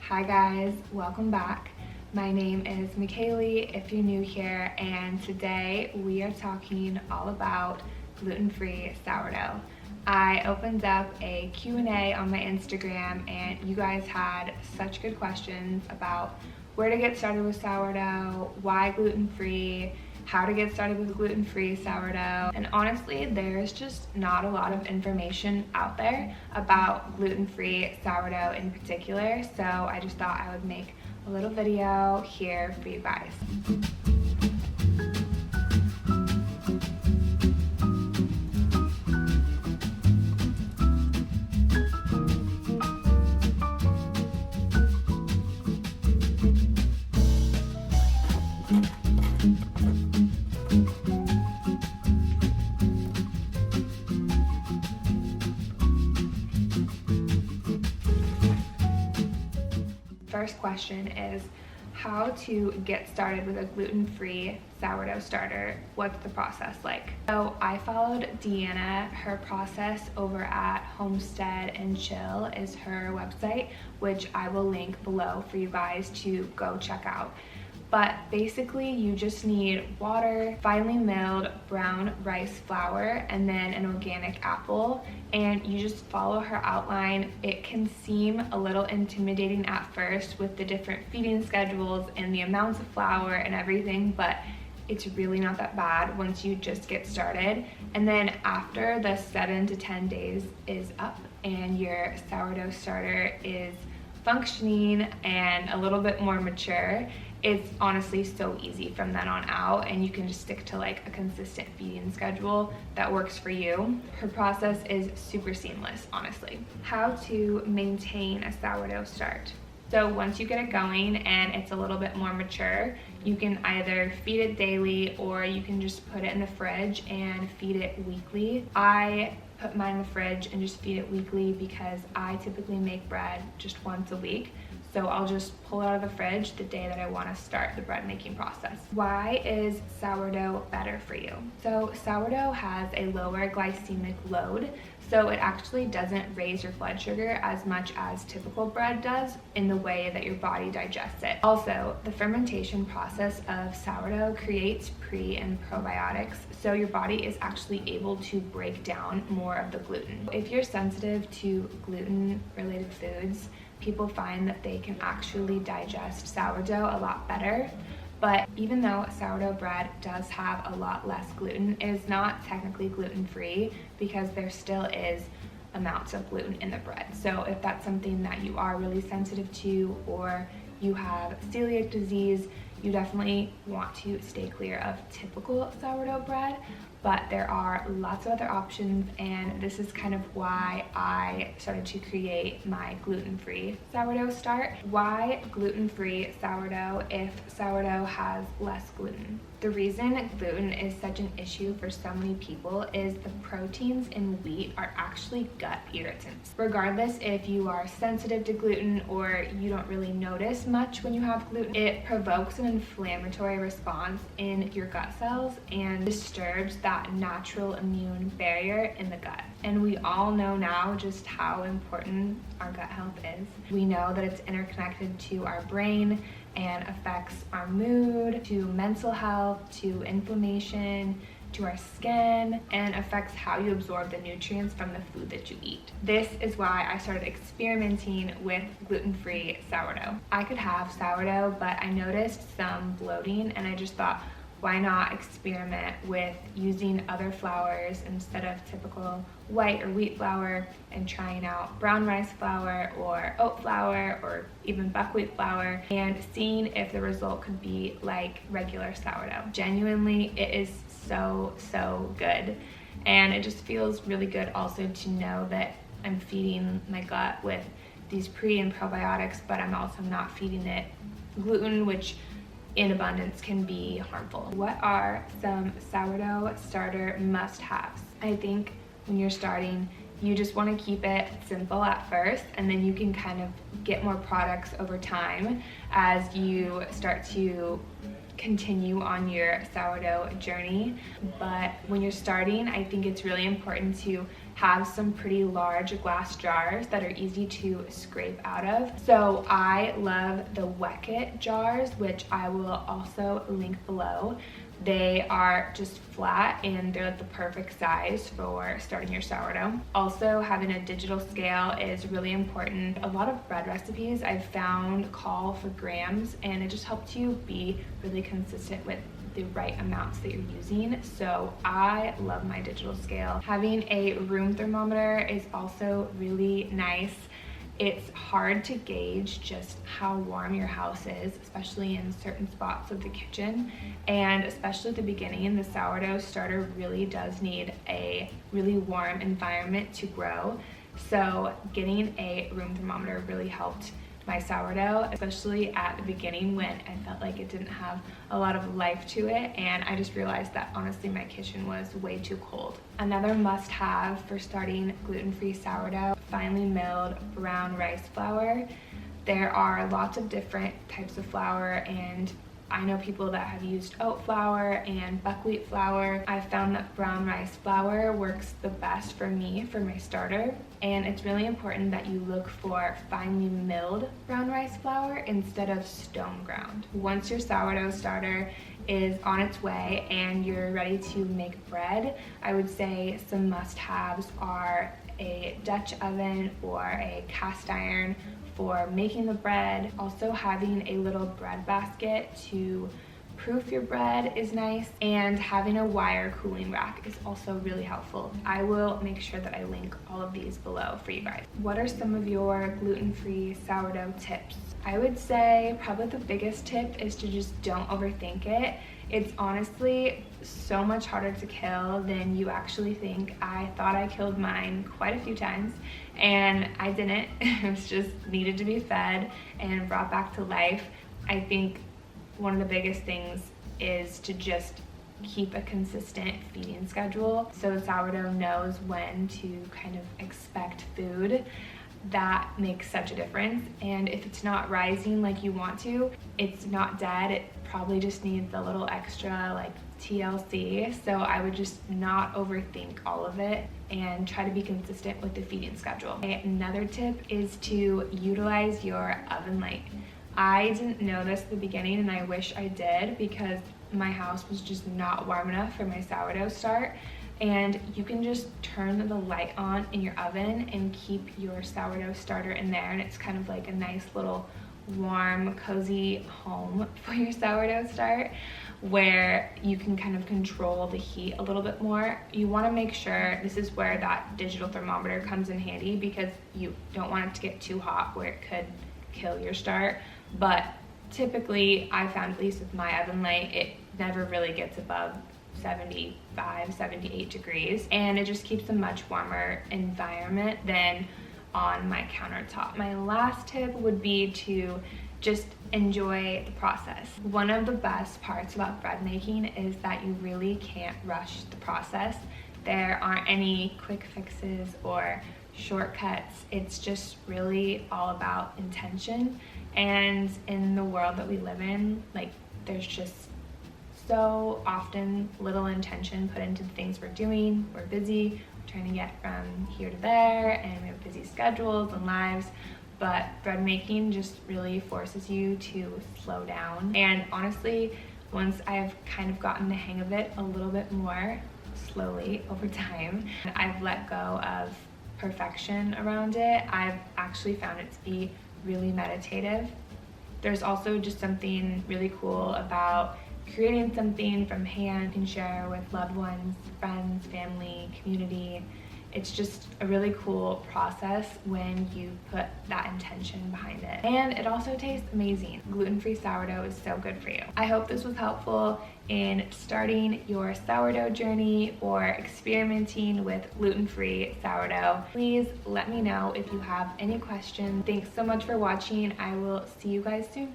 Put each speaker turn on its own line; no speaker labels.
Hi guys, welcome back. My name is McKaylee if you're new here, and today we are talking all about gluten-free sourdough. I opened up a Q&A on my Instagram and you guys had such good questions about where to get started with sourdough, why gluten-free, how to get started with gluten-free sourdough, and honestly there's just not a lot of information out there about gluten-free sourdough in particular, so I just thought I would make a little video here for you guys. First question is how to get started with a gluten-free sourdough starter. What's the process like? So I followed Deanna. Her process over at Homestead and Chill is her website, which I will link below for you guys to go check out. But basically you just need water, finely milled brown rice flour, and then an organic apple, and you just follow her outline. It can seem a little intimidating at first with the different feeding schedules and the amounts of flour and everything, but it's really not that bad once you just get started. And then after the 7 to 10 days is up and your sourdough starter is functioning and a little bit more mature, it's honestly so easy from then on out, and you can just stick to like a consistent feeding schedule that works for you. Her process is super seamless, honestly. How to maintain a sourdough start. So once you get it going and it's a little bit more mature, you can either feed it daily or you can just put it in the fridge and feed it weekly. I put mine in the fridge and just feed it weekly because I typically make bread just once a week. So I'll just pull it out of the fridge the day that I want to start the bread making process. Why is sourdough better for you? So sourdough has a lower glycemic load, so it actually doesn't raise your blood sugar as much as typical bread does in the way that your body digests it. Also, the fermentation process of sourdough creates pre and probiotics, so your body is actually able to break down more of the gluten. If you're sensitive to gluten-related foods, people find that they can actually digest sourdough a lot better. But even though sourdough bread does have a lot less gluten, it is not technically gluten-free because there still is amounts of gluten in the bread. So if that's something that you are really sensitive to, or you have celiac disease, you definitely want to stay clear of typical sourdough bread. But there are lots of other options, and this is kind of why I started to create my gluten-free sourdough start. Why gluten-free sourdough if sourdough has less gluten? The reason gluten is such an issue for so many people is the proteins in wheat are actually gut irritants. Regardless if you are sensitive to gluten or you don't really notice much when you have gluten, it provokes an inflammatory response in your gut cells and disturbs that natural immune barrier in the gut. And we all know now just how important our gut health is. We know that it's interconnected to our brain and affects our mood, to mental health, to inflammation, to our skin, and affects how you absorb the nutrients from the food that you eat. This is why I started experimenting with gluten-free sourdough. I could have sourdough, but I noticed some bloating, and I just thought, why not experiment with using other flours instead of typical white or wheat flour, and trying out brown rice flour or oat flour or even buckwheat flour, and seeing if the result could be like regular sourdough. Genuinely, it is so good, and it just feels really good also to know that I'm feeding my gut with these pre and probiotics, but I'm also not feeding it gluten, which in abundance can be harmful. What are some sourdough starter must-haves? I think when you're starting, you just want to keep it simple at first, and then you can kind of get more products over time as you start to continue on your sourdough journey. But when you're starting, I think it's really important to have some pretty large glass jars that are easy to scrape out of. So I love the Weck It jars, which I will also link below. They are just flat and they're like the perfect size for starting your sourdough. Also, having a digital scale is really important. A lot of bread recipes I've found call for grams, and it just helps you be really consistent with the right amounts that you're using. So I love my digital scale. Having a room thermometer is also really nice. It's hard to gauge just how warm your house is, especially in certain spots of the kitchen. And especially at the beginning, the sourdough starter really does need a really warm environment to grow. So getting a room thermometer really helped my sourdough, especially at the beginning when I felt like it didn't have a lot of life to it, and I just realized that honestly my kitchen was way too cold. Another must-have for starting gluten-free sourdough, finely milled brown rice flour. There are lots of different types of flour, and I know people that have used oat flour and buckwheat flour. I found that brown rice flour works the best for me for my starter, and it's really important that you look for finely milled brown rice flour instead of stone ground. Once your sourdough starter is on its way and you're ready to make bread, I would say some must-haves are a Dutch oven or a cast iron for making the bread. Also, having a little bread basket to proof your bread is nice, and having a wire cooling rack is also really helpful. I will make sure that I link all of these below for you guys. What are some of your gluten-free sourdough tips? I would say probably the biggest tip is to just don't overthink it. It's honestly so much harder to kill than you actually think. I thought I killed mine quite a few times, and I didn't. It was just needed to be fed and brought back to life. I think one of the biggest things is to just keep a consistent feeding schedule so the sourdough knows when to kind of expect food. That makes such a difference. And if it's not rising like you want to, it's not dead. It probably just needs a little extra like TLC. So I would just not overthink all of it and try to be consistent with the feeding schedule. Another tip is to utilize your oven light. I didn't know this at the beginning, and I wish I did, because my house was just not warm enough for my sourdough start. And you can just turn the light on in your oven and keep your sourdough starter in there, and it's kind of like a nice little warm, cozy home for your sourdough start, where you can kind of control the heat a little bit more. You want to make sure, this is where that digital thermometer comes in handy, because you don't want it to get too hot where it could kill your start. But typically, I found, at least with my oven light, it never really gets above 75, 78 degrees, and it just keeps a much warmer environment than on my countertop. My last tip would be to just enjoy the process. One of the best parts about bread making is that you really can't rush the process. There aren't any quick fixes or shortcuts. It's just really all about intention. And in the world that we live in, like, there's just so often little intention put into the things we're doing. We're busy, we're trying to get from here to there, and we have busy schedules and lives. But bread making just really forces you to slow down. And honestly, once I've kind of gotten the hang of it a little bit more slowly over time, I've let go of perfection around it. I've actually found it to be really meditative. There's also just something really cool about creating something from hand you can share with loved ones, friends, family, community. It's just a really cool process when you put that intention behind it. And it also tastes amazing. Gluten-free sourdough is so good for you. I hope this was helpful in starting your sourdough journey or experimenting with gluten-free sourdough. Please let me know if you have any questions. Thanks so much for watching. I will see you guys soon.